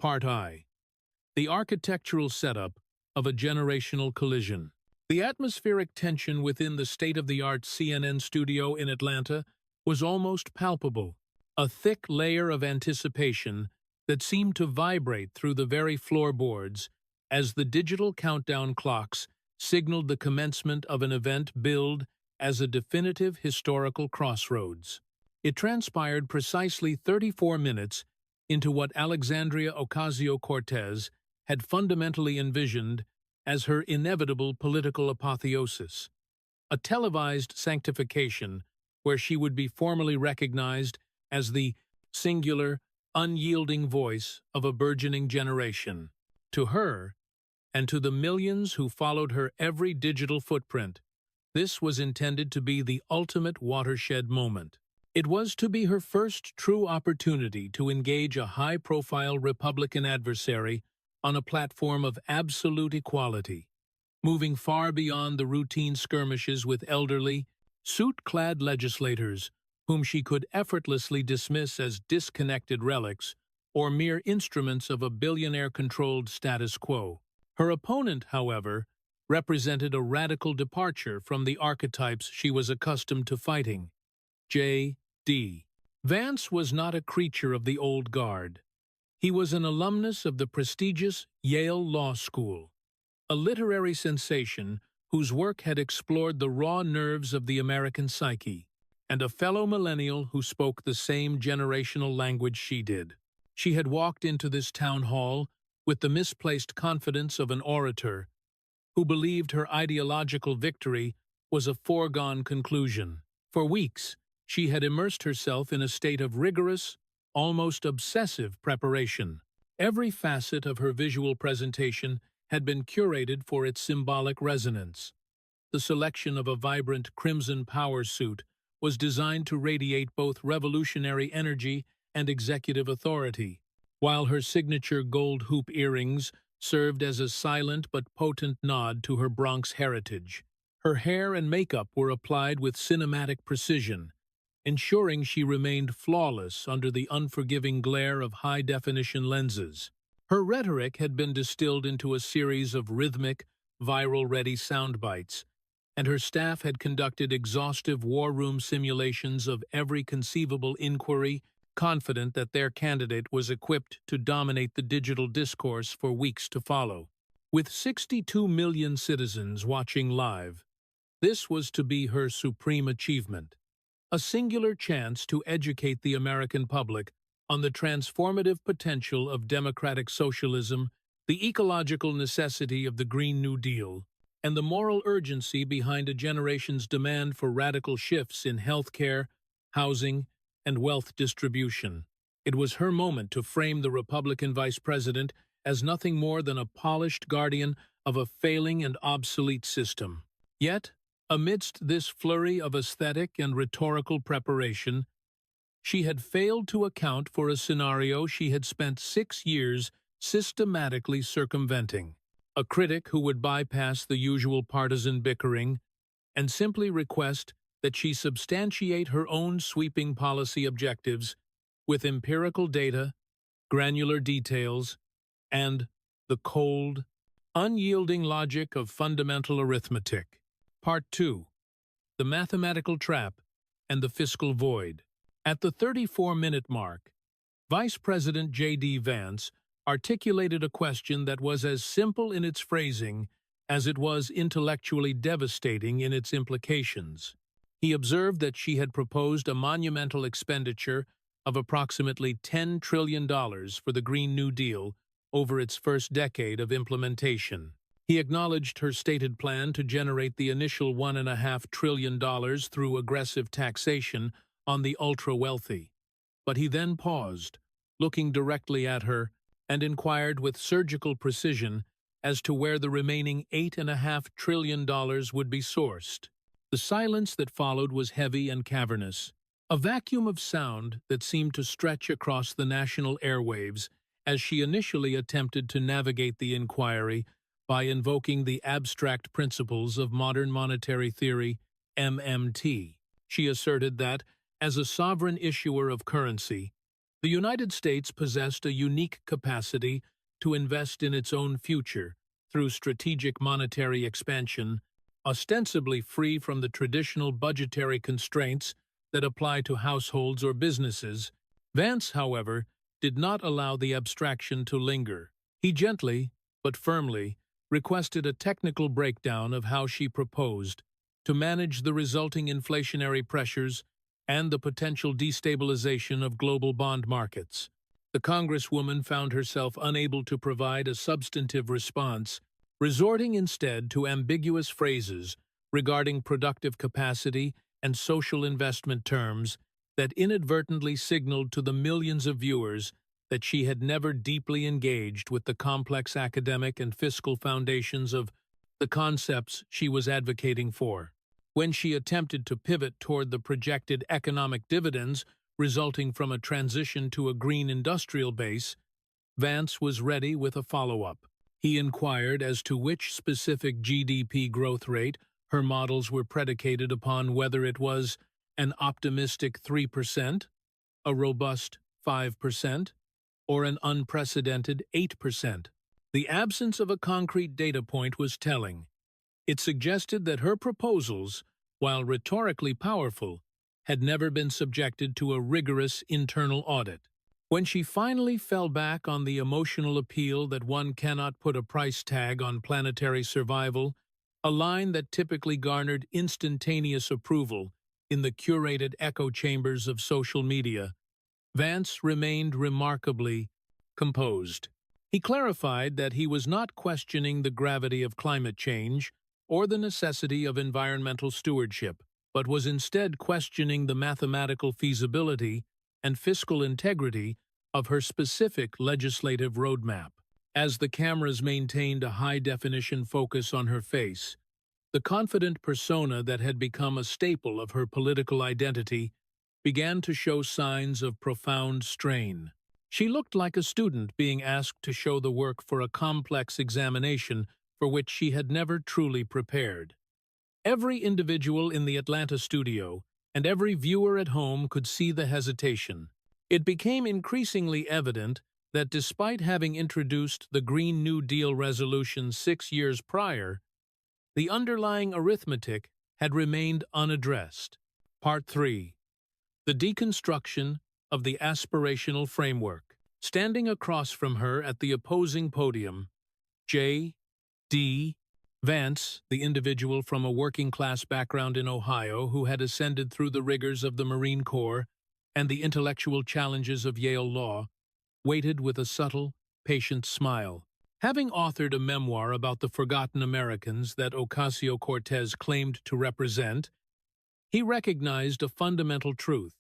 Part I. The architectural setup of a generational collision. The atmospheric tension within the state-of-the-art CNN studio in Atlanta was almost palpable, a thick layer of anticipation that seemed to vibrate through the very floorboards as the digital countdown clocks signaled the commencement of an event billed as a definitive historical crossroads. It transpired precisely 34 minutes into what Alexandria Ocasio-Cortez had fundamentally envisioned as her inevitable political apotheosis, a televised sanctification where she would be formally recognized as the singular, unyielding voice of a burgeoning generation. To her, and to the millions who followed her every digital footprint, this was intended to be the ultimate watershed moment. It was to be her first true opportunity to engage a high-profile Republican adversary on a platform of absolute equality, moving far beyond the routine skirmishes with elderly, suit-clad legislators whom she could effortlessly dismiss as disconnected relics or mere instruments of a billionaire-controlled status quo. Her opponent, however, represented a radical departure from the archetypes she was accustomed to fighting. JD Vance was not a creature of the old guard. He was an alumnus of the prestigious Yale Law School, a literary sensation whose work had explored the raw nerves of the American psyche, and a fellow millennial who spoke the same generational language she did. She had walked into this town hall with the misplaced confidence of an orator who believed her ideological victory was a foregone conclusion. For weeks, she had immersed herself in a state of rigorous, almost obsessive preparation. Every facet of her visual presentation had been curated for its symbolic resonance. The selection of a vibrant crimson power suit was designed to radiate both revolutionary energy and executive authority, while her signature gold hoop earrings served as a silent but potent nod to her Bronx heritage. Her hair and makeup were applied with cinematic precision, ensuring she remained flawless under the unforgiving glare of high-definition lenses. Her rhetoric had been distilled into a series of rhythmic, viral-ready sound bites, and her staff had conducted exhaustive war room simulations of every conceivable inquiry, confident that their candidate was equipped to dominate the digital discourse for weeks to follow. With 62 million citizens watching live, this was to be her supreme achievement, a singular chance to educate the American public on the transformative potential of democratic socialism, the ecological necessity of the Green New Deal, and the moral urgency behind a generation's demand for radical shifts in healthcare, housing, and wealth distribution. It was her moment to frame the Republican vice president as nothing more than a polished guardian of a failing and obsolete system. Yet, amidst this flurry of aesthetic and rhetorical preparation, she had failed to account for a scenario she had spent 6 years systematically circumventing. A critic who would bypass the usual partisan bickering and simply request that she substantiate her own sweeping policy objectives with empirical data, granular details, and the cold, unyielding logic of fundamental arithmetic. Part 2. The Mathematical Trap and the Fiscal Void. At the 34-minute mark, Vice President JD Vance articulated a question that was as simple in its phrasing as it was intellectually devastating in its implications. He observed that she had proposed a monumental expenditure of approximately $10 trillion for the Green New Deal over its first decade of implementation. He acknowledged her stated plan to generate the initial $1.5 trillion through aggressive taxation on the ultra-wealthy. But he then paused, looking directly at her, and inquired with surgical precision as to where the remaining $8.5 trillion would be sourced. The silence that followed was heavy and cavernous, a vacuum of sound that seemed to stretch across the national airwaves as she initially attempted to navigate the inquiry by invoking the abstract principles of modern monetary theory, MMT. She asserted that, as a sovereign issuer of currency, The United States possessed a unique capacity to invest in its own future through strategic monetary expansion, ostensibly free from the traditional budgetary constraints that apply to households or businesses. Vance, however, did not allow the abstraction to linger. He gently, but firmly, requested a technical breakdown of how she proposed to manage the resulting inflationary pressures and the potential destabilization of global bond markets. The Congresswoman found herself unable to provide a substantive response, resorting instead to ambiguous phrases regarding productive capacity and social investment terms that inadvertently signaled to the millions of viewers that she had never deeply engaged with the complex academic and fiscal foundations of the concepts she was advocating for. When she attempted to pivot toward the projected economic dividends resulting from a transition to a green industrial base, Vance was ready with a follow-up. He inquired as to which specific GDP growth rate her models were predicated upon, whether it was an optimistic 3%, a robust 5%, or an unprecedented 8%. The absence of a concrete data point was telling. It suggested that her proposals, while rhetorically powerful, had never been subjected to a rigorous internal audit. When she finally fell back on the emotional appeal that one cannot put a price tag on planetary survival, a line that typically garnered instantaneous approval in the curated echo chambers of social media, Vance remained remarkably composed. He clarified that he was not questioning the gravity of climate change or the necessity of environmental stewardship, but was instead questioning the mathematical feasibility and fiscal integrity of her specific legislative roadmap. As the cameras maintained a high-definition focus on her face, the confident persona that had become a staple of her political identity began to show signs of profound strain. She looked like a student being asked to show the work for a complex examination for which she had never truly prepared. Every individual in the Atlanta studio and every viewer at home could see the hesitation. It became increasingly evident that despite having introduced the Green New Deal resolution 6 years prior, the underlying arithmetic had remained unaddressed. Part 3. The deconstruction of the aspirational framework. Standing across from her at the opposing podium, JD Vance, the individual from a working-class background in Ohio who had ascended through the rigors of the Marine Corps and the intellectual challenges of Yale Law, waited with a subtle, patient smile. Having authored a memoir about the forgotten Americans that Ocasio-Cortez claimed to represent, he recognized a fundamental truth,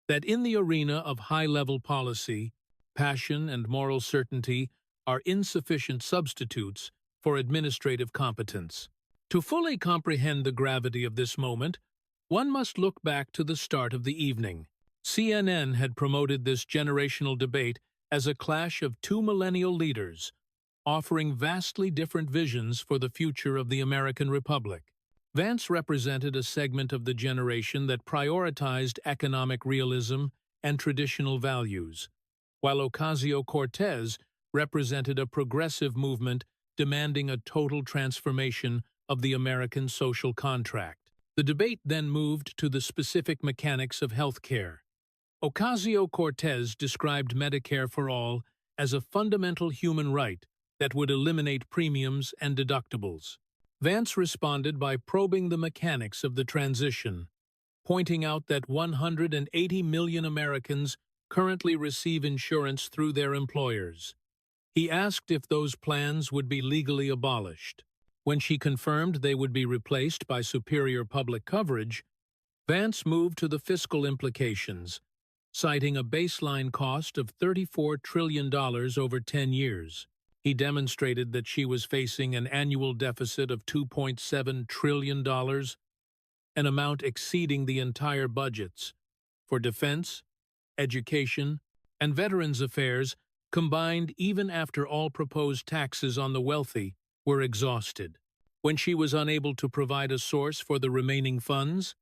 that in the arena of high-level policy, passion and moral certainty are insufficient substitutes for administrative competence. To fully comprehend the gravity of this moment, one must look back to the start of the evening. CNN had promoted this generational debate as a clash of two millennial leaders, offering vastly different visions for the future of the American Republic. Vance represented a segment of the generation that prioritized economic realism and traditional values, while Ocasio-Cortez represented a progressive movement demanding a total transformation of the American social contract. The debate then moved to the specific mechanics of health care. Ocasio-Cortez described Medicare for All as a fundamental human right that would eliminate premiums and deductibles. Vance responded by probing the mechanics of the transition, pointing out that 180 million Americans currently receive insurance through their employers. He asked if those plans would be legally abolished. When she confirmed they would be replaced by superior public coverage, Vance moved to the fiscal implications, citing a baseline cost of $34 trillion over 10 years. He demonstrated that she was facing an annual deficit of $2.7 trillion, an amount exceeding the entire budgets for defense, education, and veterans affairs combined even after all proposed taxes on the wealthy were exhausted. When she was unable to provide a source for the remaining funds,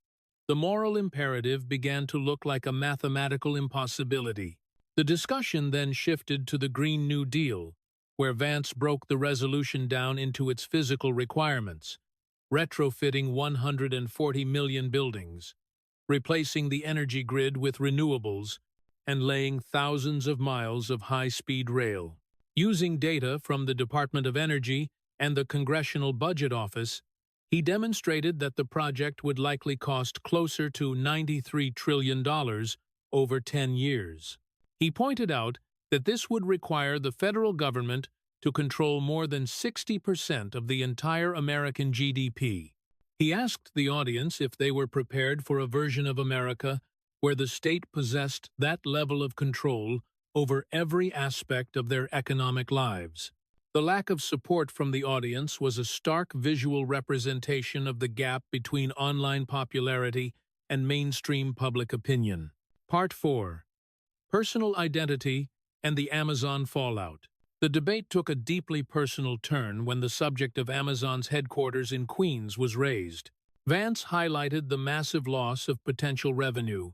the moral imperative began to look like a mathematical impossibility. The discussion then shifted to the Green New Deal, where Vance broke the resolution down into its physical requirements, retrofitting 140 million buildings, replacing the energy grid with renewables, and laying thousands of miles of high-speed rail. Using data from the Department of Energy and the Congressional Budget Office, he demonstrated that the project would likely cost closer to $93 trillion over 10 years. He pointed out that this would require the federal government to control more than 60% of the entire American GDP. He asked the audience if they were prepared for a version of America where the state possessed that level of control over every aspect of their economic lives. The lack of support from the audience was a stark visual representation of the gap between online popularity and mainstream public opinion. Part 4. Personal Identity and the Amazon Fallout. The debate took a deeply personal turn when the subject of Amazon's headquarters in Queens was raised. Vance highlighted the massive loss of potential revenue,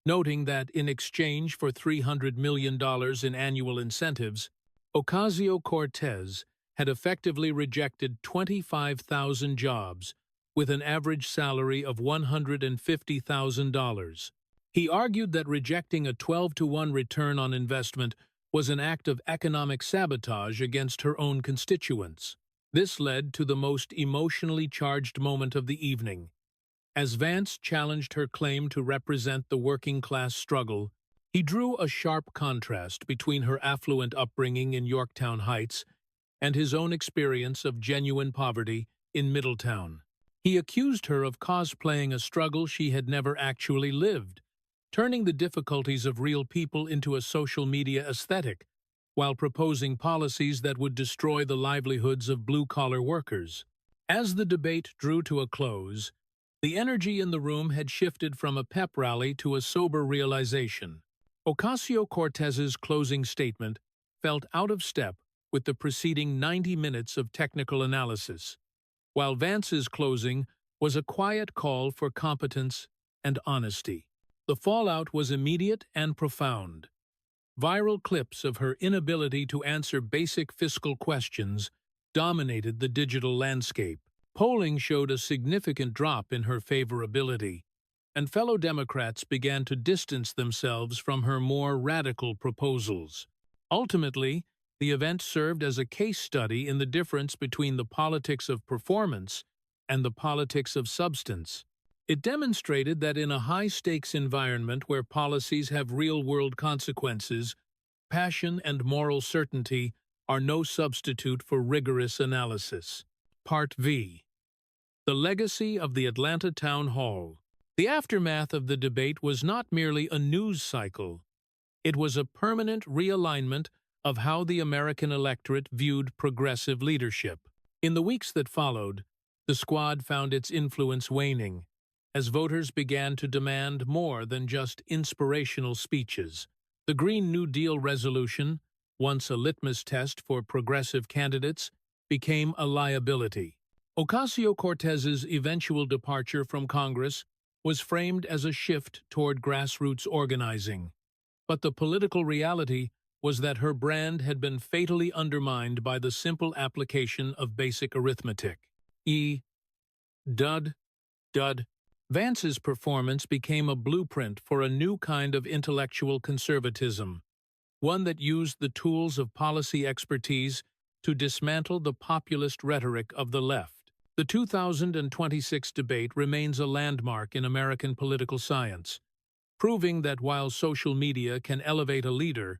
noting that in exchange for $300 million in annual incentives, Ocasio-Cortez had effectively rejected 25,000 jobs with an average salary of $150,000. He argued that rejecting a 12-to-1 return on investment was an act of economic sabotage against her own constituents. This led to the most emotionally charged moment of the evening. As Vance challenged her claim to represent the working-class struggle, he drew a sharp contrast between her affluent upbringing in Yorktown Heights and his own experience of genuine poverty in Middletown. He accused her of cosplaying a struggle she had never actually lived, turning the difficulties of real people into a social media aesthetic, while proposing policies that would destroy the livelihoods of blue-collar workers. As the debate drew to a close, the energy in the room had shifted from a pep rally to a sober realization. Ocasio-Cortez's closing statement felt out of step with the preceding 90 minutes of technical analysis, while Vance's closing was a quiet call for competence and honesty. The fallout was immediate and profound. Viral clips of her inability to answer basic fiscal questions dominated the digital landscape. Polling showed a significant drop in her favorability, and fellow Democrats began to distance themselves from her more radical proposals. Ultimately, the event served as a case study in the difference between the politics of performance and the politics of substance. It demonstrated that in a high-stakes environment where policies have real-world consequences, passion and moral certainty are no substitute for rigorous analysis. Part V. The Legacy of the Atlanta Town Hall. The aftermath of the debate was not merely a news cycle. It was a permanent realignment of how the American electorate viewed progressive leadership. In the weeks that followed, the squad found its influence waning, as voters began to demand more than just inspirational speeches. The Green New Deal resolution, once a litmus test for progressive candidates, became a liability. Ocasio-Cortez's eventual departure from Congress was framed as a shift toward grassroots organizing, but the political reality was that her brand had been fatally undermined by the simple application of basic arithmetic. Dud. Vance's performance became a blueprint for a new kind of intellectual conservatism, one that used the tools of policy expertise to dismantle the populist rhetoric of the left. The 2026 debate remains a landmark in American political science, proving that while social media can elevate a leader,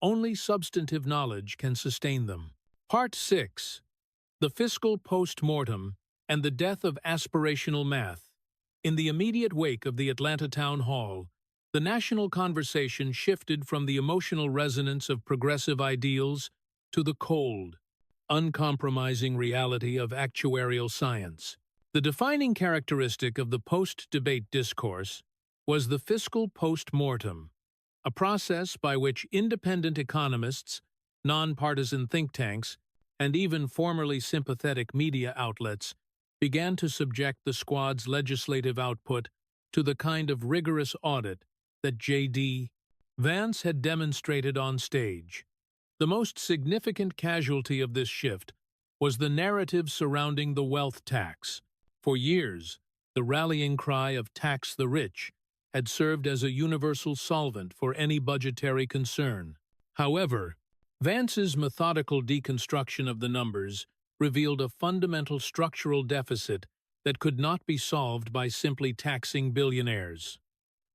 only substantive knowledge can sustain them. Part 6. The Fiscal Post-Mortem and the Death of Aspirational Math. In the immediate wake of the Atlanta Town Hall, the national conversation shifted from the emotional resonance of progressive ideals to the cold, uncompromising reality of actuarial science. The defining characteristic of the post-debate discourse was the fiscal post-mortem, a process by which independent economists, nonpartisan think tanks, and even formerly sympathetic media outlets began to subject the squad's legislative output to the kind of rigorous audit that JD Vance had demonstrated on stage. The most significant casualty of this shift was the narrative surrounding the wealth tax. For years, the rallying cry of "tax the rich" had served as a universal solvent for any budgetary concern. However, Vance's methodical deconstruction of the numbers revealed a fundamental structural deficit that could not be solved by simply taxing billionaires.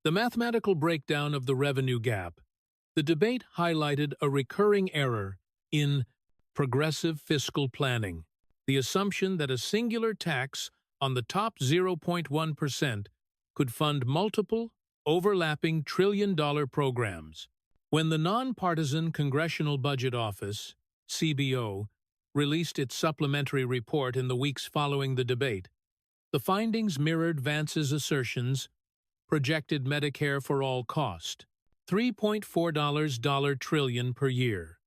The mathematical breakdown of the revenue gap. The debate highlighted a recurring error in progressive fiscal planning, the assumption that a singular tax on the top 0.1% could fund multiple, overlapping trillion-dollar programs. When the Nonpartisan Congressional Budget Office, CBO, released its supplementary report in the weeks following the debate, the findings mirrored Vance's assertions. Projected Medicare for all cost, $3.4 trillion per year.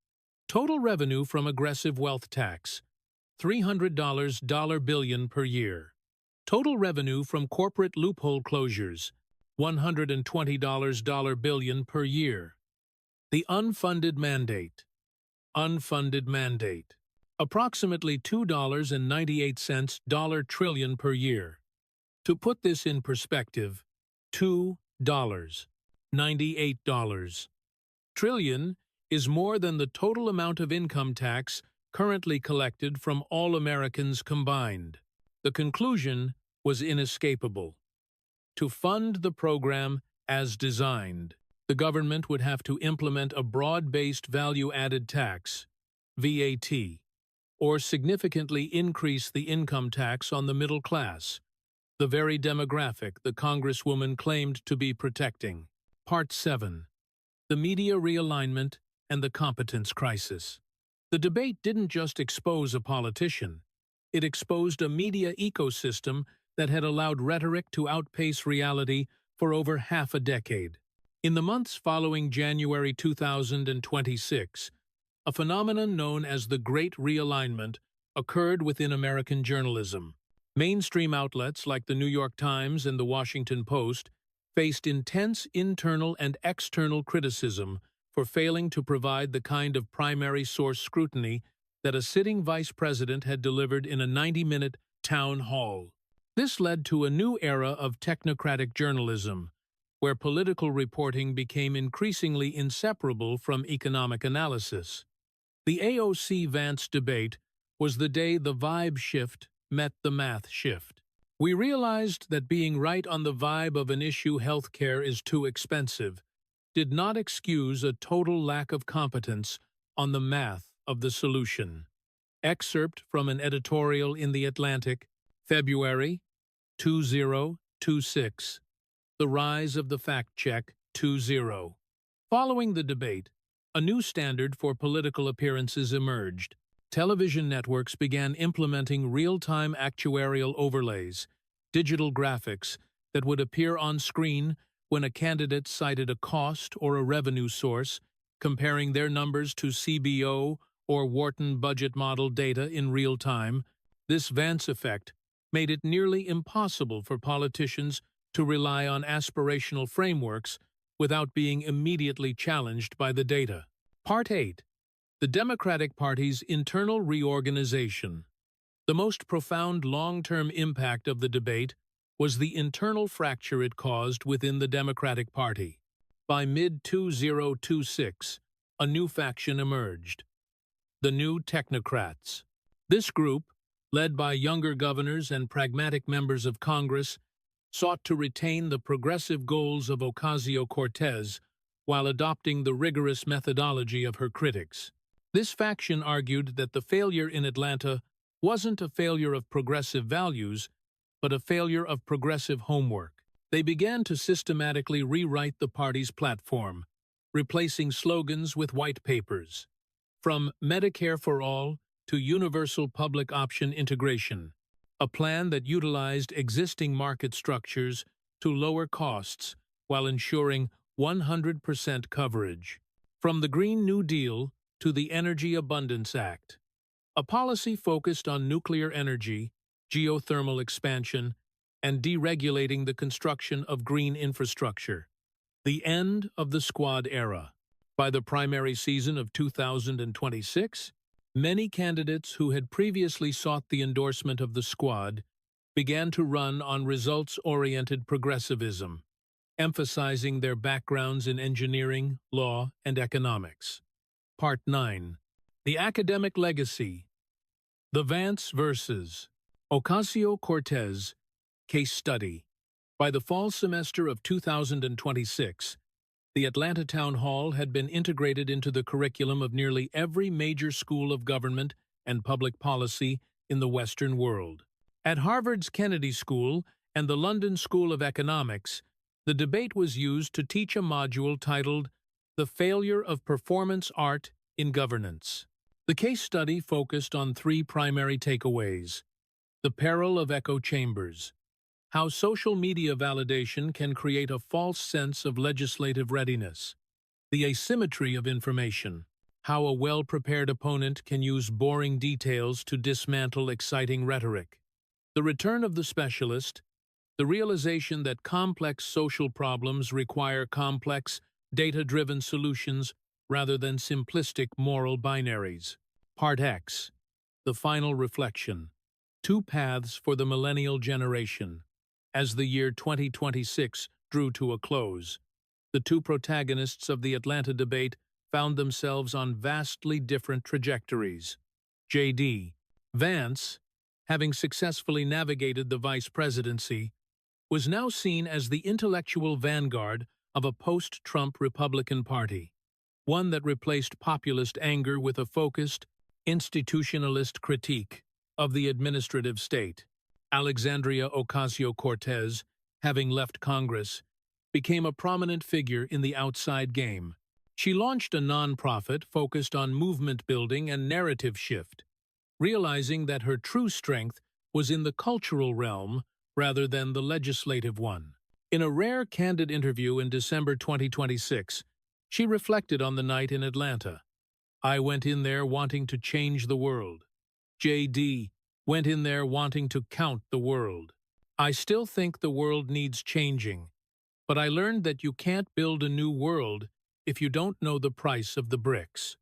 Total revenue from aggressive wealth tax, $300 billion per year. Total revenue from corporate loophole closures, $120 billion per year. The unfunded mandate. Unfunded mandate. Approximately $2.98 trillion per year. To put this in perspective, $2.98 trillion is more than the total amount of income tax currently collected from all Americans combined. The conclusion was inescapable. To fund the program as designed, the government would have to implement a broad-based value-added tax, VAT, or significantly increase the income tax on the middle class, the very demographic the Congresswoman claimed to be protecting. Part 7. The Media Realignment and the Competence Crisis. The debate didn't just expose a politician. It exposed a media ecosystem that had allowed rhetoric to outpace reality for over half a decade. In the months following January 2026, a phenomenon known as the Great Realignment occurred within American journalism. Mainstream outlets like the New York Times and the Washington Post faced intense internal and external criticism for failing to provide the kind of primary source scrutiny that a sitting vice president had delivered in a 90-minute town hall. This led to a new era of technocratic journalism, where political reporting became increasingly inseparable from economic analysis. The AOC Vance debate was the day the vibe shift met the math shift. We realized that being right on the vibe of an issue, healthcare is too expensive, did not excuse a total lack of competence on the math of the solution. Excerpt from an editorial in The Atlantic, February 2026. The Rise of the Fact Check 2.0. Following the debate, a new standard for political appearances emerged. Television networks began implementing real-time actuarial overlays, digital graphics that would appear on screen when a candidate cited a cost or a revenue source, comparing their numbers to CBO or Wharton budget model data in real time. This Vance effect made it nearly impossible for politicians to rely on aspirational frameworks without being immediately challenged by the data. Part 8. The Democratic Party's internal reorganization. The most profound long-term impact of the debate was the internal fracture it caused within the Democratic Party. By mid-2026, a new faction emerged: the New Technocrats. This group, led by younger governors and pragmatic members of Congress, sought to retain the progressive goals of Ocasio-Cortez while adopting the rigorous methodology of her critics. This faction argued that the failure in Atlanta wasn't a failure of progressive values, but a failure of progressive homework. They began to systematically rewrite the party's platform, replacing slogans with white papers. From Medicare for All to Universal Public Option Integration, a plan that utilized existing market structures to lower costs while ensuring 100% coverage. From the Green New Deal to the Energy Abundance Act, a policy focused on nuclear energy, geothermal expansion, and deregulating the construction of green infrastructure. The end of the squad era. By the primary season of 2026, many candidates who had previously sought the endorsement of the squad began to run on results-oriented progressivism, emphasizing their backgrounds in engineering, law, and economics. Part 9. The Academic Legacy. The Vance versus Ocasio-Cortez Case Study. By the fall semester of 2026, the Atlanta Town Hall had been integrated into the curriculum of nearly every major school of government and public policy in the Western world. At Harvard's Kennedy School and the London School of Economics, the debate was used to teach a module titled The Failure of Performance Art in Governance. The case study focused on three primary takeaways: the peril of echo chambers, how social media validation can create a false sense of legislative readiness, the asymmetry of information, how a well-prepared opponent can use boring details to dismantle exciting rhetoric, the return of the specialist, the realization that complex social problems require complex, data-driven solutions rather than simplistic moral binaries. Part X. The Final Reflection. Two Paths for the Millennial Generation. As the year 2026 drew to a close, the two protagonists of the Atlanta debate found themselves on vastly different trajectories. JD Vance, having successfully navigated the vice presidency, was now seen as the intellectual vanguard of a post-Trump Republican Party, one that replaced populist anger with a focused, institutionalist critique of the administrative state. Alexandria Ocasio-Cortez, having left Congress, became a prominent figure in the outside game. She launched a nonprofit focused on movement building and narrative shift, realizing that her true strength was in the cultural realm rather than the legislative one. In a rare candid interview in December 2026, she reflected on the night in Atlanta. "I went in there wanting to change the world. JD went in there wanting to count the world. I still think the world needs changing, but I learned that you can't build a new world if you don't know the price of the bricks."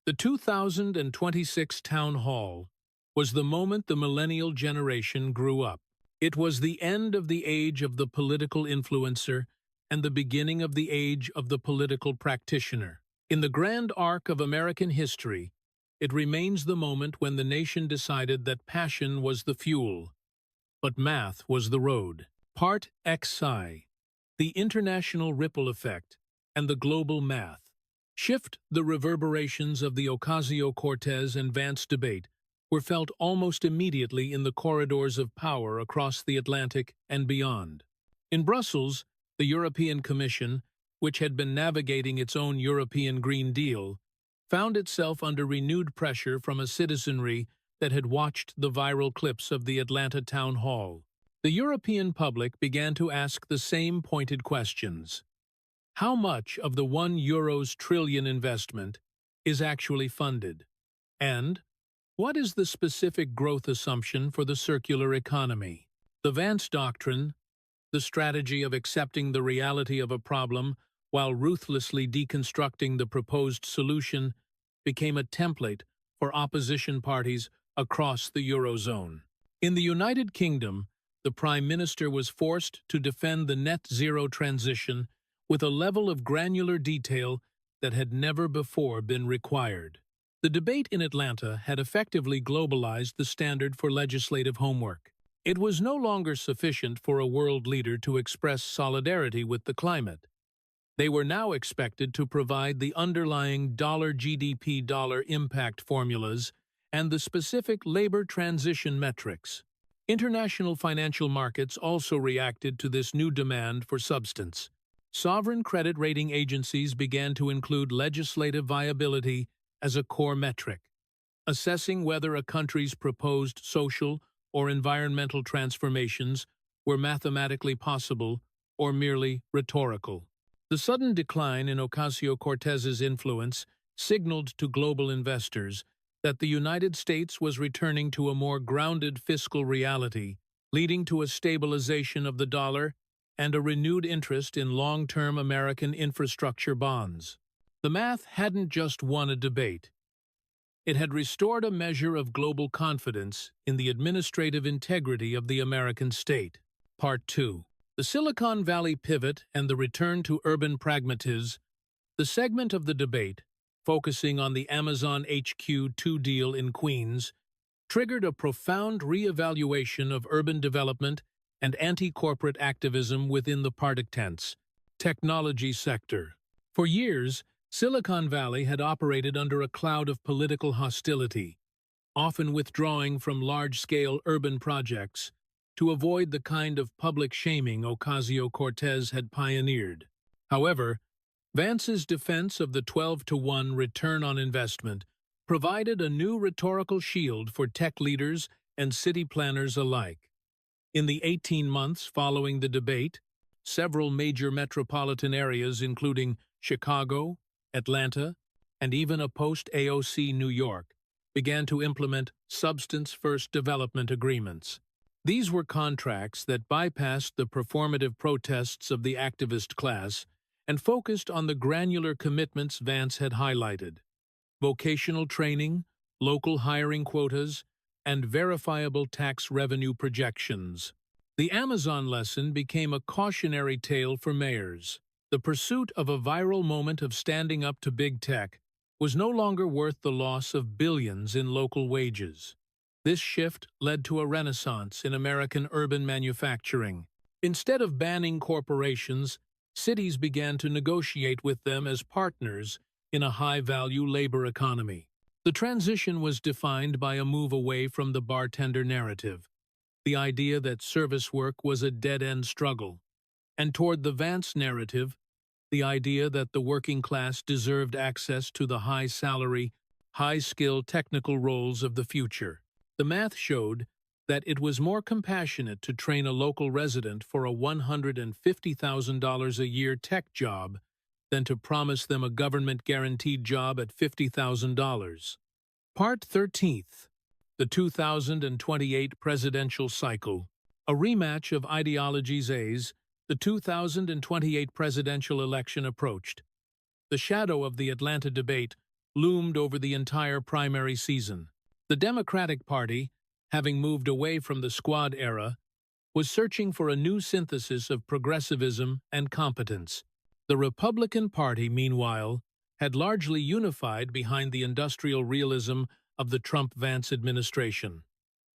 The 2026 Town Hall was the moment the millennial generation grew up. It was the end of the age of the political influencer and the beginning of the age of the political practitioner. In the grand arc of American history, it remains the moment when the nation decided that passion was the fuel, but math was the road. Part XI. The International Ripple Effect and the Global Math. Shift. The reverberations of the Ocasio-Cortez and Vance debate were felt almost immediately in the corridors of power across the Atlantic and beyond. In Brussels, the European Commission, which had been navigating its own European Green Deal, found itself under renewed pressure from a citizenry that had watched the viral clips of the Atlanta Town Hall. The European public began to ask the same pointed questions. How much of the €1 trillion investment is actually funded? And what is the specific growth assumption for the circular economy? The Vance Doctrine, the strategy of accepting the reality of a problem while ruthlessly deconstructing the proposed solution, became a template for opposition parties across the Eurozone. In the United Kingdom, the Prime Minister was forced to defend the net-zero transition with a level of granular detail that had never before been required. The debate in Atlanta had effectively globalized the standard for legislative homework. It was no longer sufficient for a world leader to express solidarity with the climate. They were now expected to provide the underlying $GDP impact formulas and the specific labor transition metrics. International financial markets also reacted to this new demand for substance. Sovereign credit rating agencies began to include legislative viability as a core metric, assessing whether a country's proposed social or environmental transformations were mathematically possible or merely rhetorical. The sudden decline in Ocasio-Cortez's influence signaled to global investors that the United States was returning to a more grounded fiscal reality, leading to a stabilization of the dollar and a renewed interest in long-term American infrastructure bonds. The math hadn't just won a debate. It had restored a measure of global confidence in the administrative integrity of the American state. Part 2. The Silicon Valley Pivot and the Return to Urban Pragmatism. The segment of the debate, focusing on the Amazon HQ2 deal in Queens, triggered a profound re-evaluation of urban development and anti-corporate activism within the party's technology sector. For years, Silicon Valley had operated under a cloud of political hostility, often withdrawing from large-scale urban projects to avoid the kind of public shaming Ocasio-Cortez had pioneered. However, Vance's defense of the 12-to-1 return on investment provided a new rhetorical shield for tech leaders and city planners alike. In the 18 months following the debate, several major metropolitan areas including Chicago, Atlanta, and even a post-AOC New York began to implement substance-first development agreements. These were contracts that bypassed the performative protests of the activist class and focused on the granular commitments Vance had highlighted: vocational training, local hiring quotas, and verifiable tax revenue projections. The Amazon lesson became a cautionary tale for mayors. The pursuit of a viral moment of standing up to big tech was no longer worth the loss of billions in local wages. This shift led to a renaissance in American urban manufacturing. Instead of banning corporations, cities began to negotiate with them as partners in a high-value labor economy. The transition was defined by a move away from the bartender narrative, the idea that service work was a dead-end struggle, and toward the Vance narrative, the idea that the working class deserved access to the high-salary, high-skill technical roles of the future. The math showed that it was more compassionate to train a local resident for a $150,000 a year tech job than to promise them a government-guaranteed job at $50,000. Part 13. The 2028 Presidential Cycle. A rematch of ideologies as the 2028 presidential election approached. The shadow of the Atlanta debate loomed over the entire primary season. The Democratic Party, having moved away from the squad era, was searching for a new synthesis of progressivism and competence. The Republican Party, meanwhile, had largely unified behind the industrial realism of the Trump-Vance administration.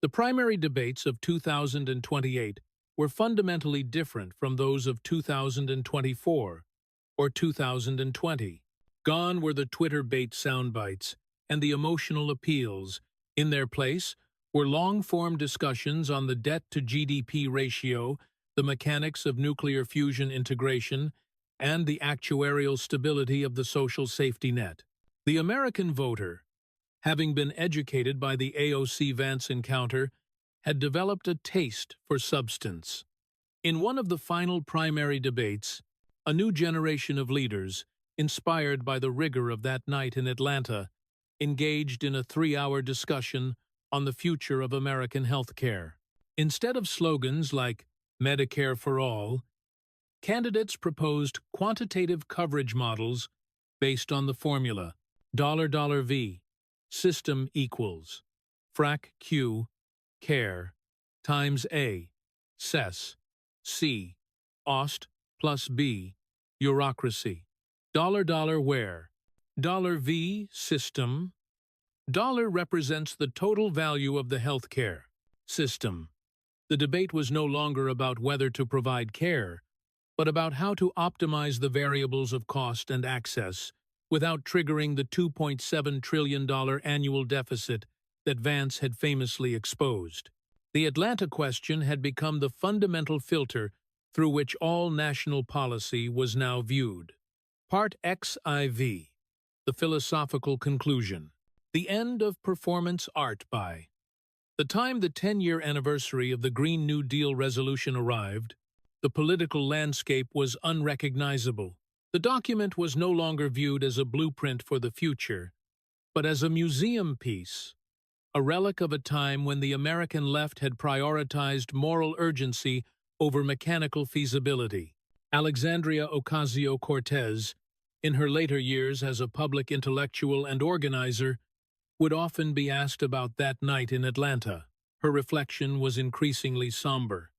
The primary debates of 2028 were fundamentally different from those of 2024 or 2020. Gone were the Twitter bait soundbites and the emotional appeals. In their place were long-form discussions on the debt-to-GDP ratio, the mechanics of nuclear fusion integration, and the actuarial stability of the social safety net. The American voter, having been educated by the AOC Vance encounter, had developed a taste for substance. In one of the final primary debates, a new generation of leaders, inspired by the rigor of that night in Atlanta, engaged in a 3-hour discussion on the future of American health care. Instead of slogans like Medicare for All, candidates proposed quantitative coverage models based on the formula $V, system equals frac Q, care, times A, cess, C, ost, plus B, bureaucracy. Where $V, system. Dollar represents the total value of the healthcare system. The debate was no longer about whether to provide care, but about how to optimize the variables of cost and access without triggering the $2.7 trillion annual deficit that Vance had famously exposed. The Atlanta question had become the fundamental filter through which all national policy was now viewed. Part XIV. The Philosophical Conclusion. The End of Performance Art. By the time the 10-year anniversary of the Green New Deal resolution arrived, the political landscape was unrecognizable. The document was no longer viewed as a blueprint for the future, but as a museum piece, a relic of a time when the American left had prioritized moral urgency over mechanical feasibility. Alexandria Ocasio-Cortez, in her later years as a public intellectual and organizer, would often be asked about that night in Atlanta. Her reflection was increasingly somber.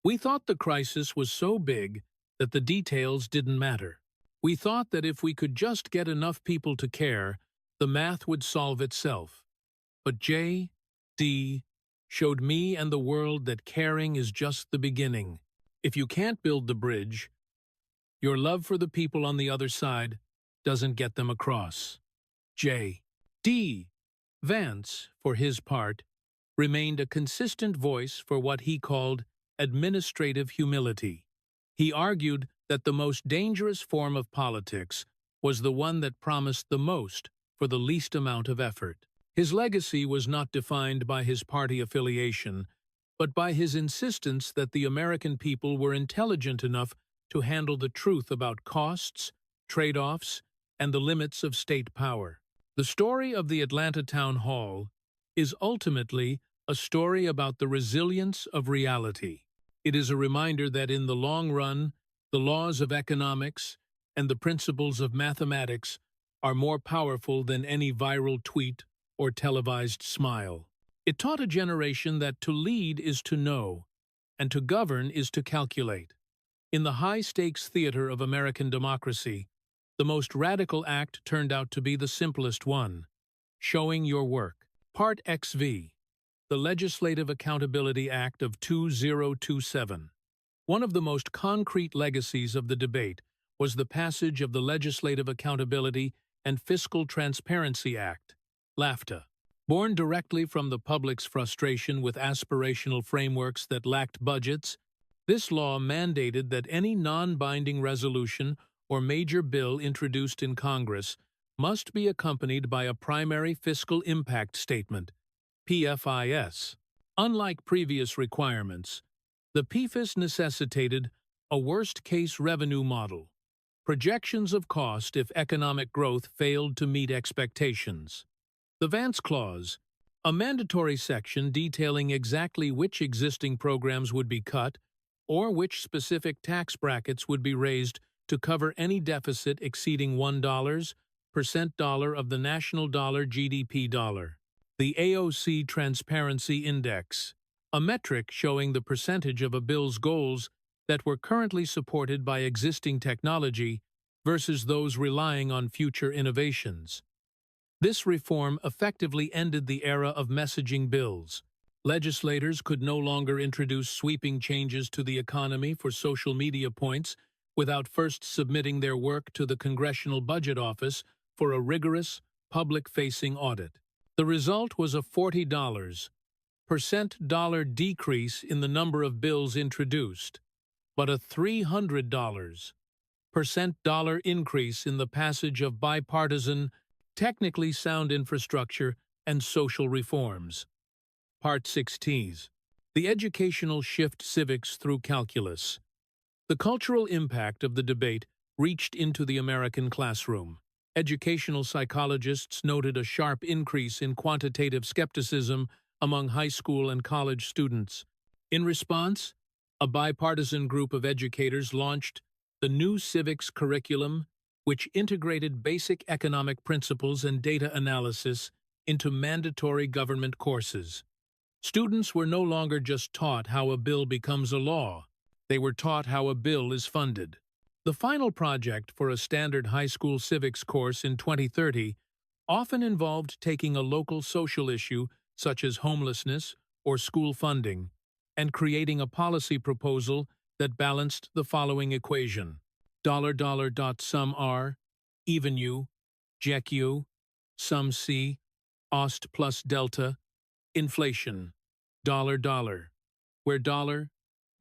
We thought the crisis was so big that the details didn't matter. We thought that if we could just get enough people to care, the math would solve itself. But JD showed me and the world that caring is just the beginning. If you can't build the bridge, your love for the people on the other side doesn't get them across. JD Vance, for his part, remained a consistent voice for what he called administrative humility. He argued that the most dangerous form of politics was the one that promised the most for the least amount of effort. His legacy was not defined by his party affiliation, but by his insistence that the American people were intelligent enough to handle the truth about costs, trade-offs, and the limits of state power. The story of the Atlanta Town Hall is ultimately a story about the resilience of reality. It is a reminder that in the long run, the laws of economics and the principles of mathematics are more powerful than any viral tweet or televised smile. It taught a generation that to lead is to know, and to govern is to calculate. In the high-stakes theater of American democracy, the most radical act turned out to be the simplest one: showing your work. Part XV, the Legislative Accountability Act of 2027. One of the most concrete legacies of the debate was the passage of the Legislative Accountability and Fiscal Transparency Act, LAFTA. Born directly from the public's frustration with aspirational frameworks that lacked budgets, this law mandated that any non-binding resolution or major bill introduced in Congress must be accompanied by a primary fiscal impact statement, PFIS. Unlike previous requirements, the PFIS necessitated a worst-case revenue model, projections of cost if economic growth failed to meet expectations. The Vance Clause, a mandatory section detailing exactly which existing programs would be cut or which specific tax brackets would be raised to cover any deficit exceeding $1% of the national dollar GDP dollar. The AOC Transparency Index, a metric showing the percentage of a bill's goals that were currently supported by existing technology versus those relying on future innovations. This reform effectively ended the era of messaging bills. Legislators could no longer introduce sweeping changes to the economy for social media points without first submitting their work to the Congressional Budget Office for a rigorous, public-facing audit. The result was a $40 dollar decrease in the number of bills introduced, but a $300 dollar increase in the passage of bipartisan, technically sound infrastructure and social reforms. Part 16. The Educational Shift Civics Through Calculus. The cultural impact of the debate reached into the American classroom. Educational psychologists noted a sharp increase in quantitative skepticism among high school and college students. In response, a bipartisan group of educators launched the new civics curriculum, which integrated basic economic principles and data analysis into mandatory government courses. Students were no longer just taught how a bill becomes a law. They were taught how a bill is funded. The final project for a standard high school civics course in 2030 often involved taking a local social issue such as homelessness or school funding and creating a policy proposal that balanced the following equation: $sum R, even U, jec U, sum C, ost plus delta, inflation, $, where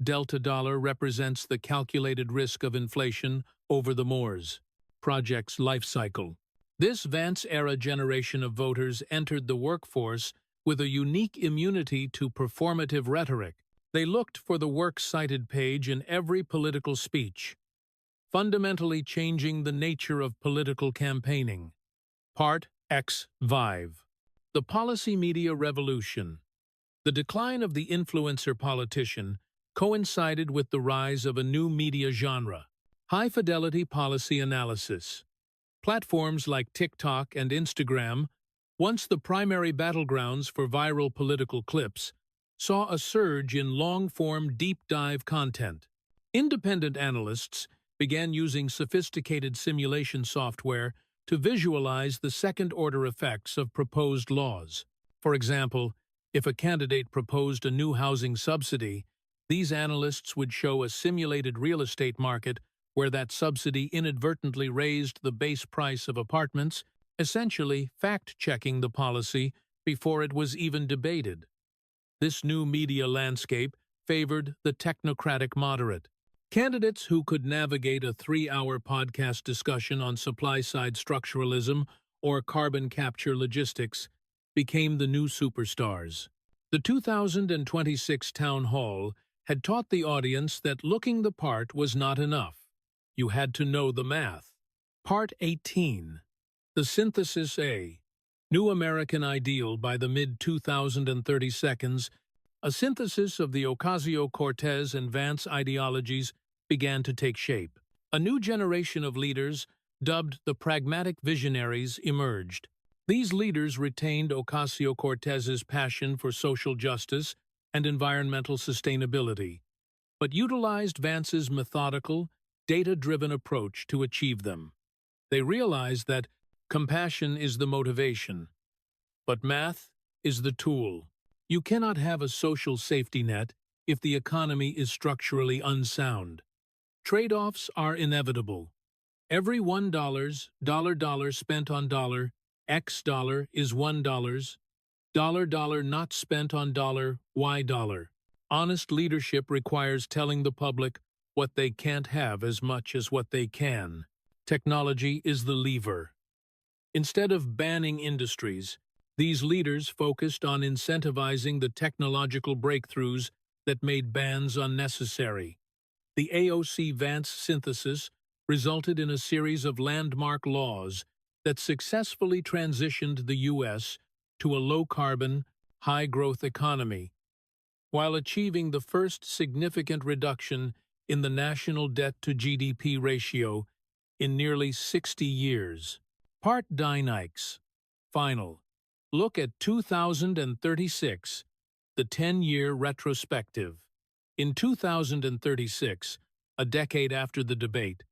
delta dollar represents the calculated risk of inflation over the Moore's project's life cycle. This Vance-era generation of voters entered the workforce with a unique immunity to performative rhetoric. They looked for the works cited page in every political speech, fundamentally changing the nature of political campaigning. Part XV. The Policy Media Revolution. The decline of the influencer politician coincided with the rise of a new media genre, high-fidelity policy analysis. Platforms like TikTok and Instagram, once the primary battlegrounds for viral political clips, saw a surge in long-form deep-dive content. Independent analysts began using sophisticated simulation software to visualize the second-order effects of proposed laws. For example, if a candidate proposed a new housing subsidy, these analysts would show a simulated real estate market where that subsidy inadvertently raised the base price of apartments, essentially fact-checking the policy before it was even debated. This new media landscape favored the technocratic moderate. Candidates who could navigate a 3-hour podcast discussion on supply-side structuralism or carbon capture logistics became the new superstars. The 2026 town hall had taught the audience that looking the part was not enough. You had to know the math. Part 18. The Synthesis A. New American Ideal by the mid-2030s, a synthesis of the Ocasio-Cortez and Vance ideologies began to take shape. A new generation of leaders, dubbed the pragmatic visionaries, emerged. These leaders retained Ocasio-Cortez's passion for social justice and environmental sustainability, but utilized Vance's methodical, data-driven approach to achieve them. They realized that compassion is the motivation, but math is the tool. You cannot have a social safety net if the economy is structurally unsound. Trade-offs are inevitable. Every $1 spent on dollar, X dollar is $1, dollar not spent on dollar, Y dollar. Honest leadership requires telling the public what they can't have as much as what they can. Technology is the lever. Instead of banning industries, these leaders focused on incentivizing the technological breakthroughs that made bans unnecessary. The AOC Vance synthesis resulted in a series of landmark laws that successfully transitioned the U.S. to a low-carbon, high-growth economy, while achieving the first significant reduction in the national debt-to-GDP ratio in nearly 60 years. Part 9. Final. Look at 2036, the 10-year retrospective. In 2036, a decade after the debate,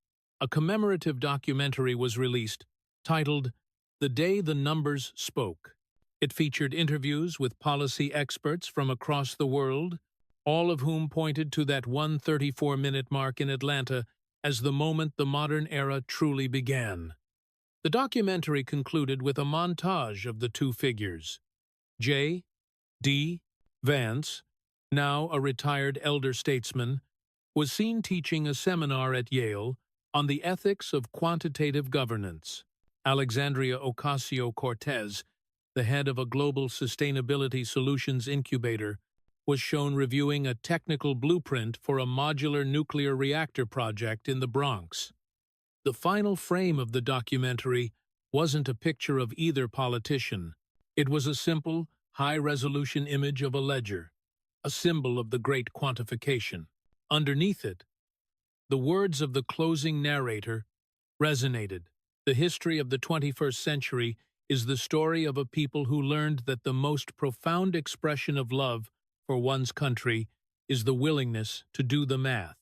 a commemorative documentary was released titled The Day the Numbers Spoke. It featured interviews with policy experts from across the world, all of whom pointed to that 134-minute mark in Atlanta as the moment the modern era truly began. The documentary concluded with a montage of the two figures. JD Vance, now a retired elder statesman, was seen teaching a seminar at Yale on the ethics of quantitative governance. Alexandria Ocasio-Cortez, the head of a global sustainability solutions incubator, was shown reviewing a technical blueprint for a modular nuclear reactor project in the Bronx. The final frame of the documentary wasn't a picture of either politician. It was a simple, high-resolution image of a ledger, a symbol of the great quantification. Underneath it, the words of the closing narrator resonated. The history of the 21st century is the story of a people who learned that the most profound expression of love for one's country is the willingness to do the math.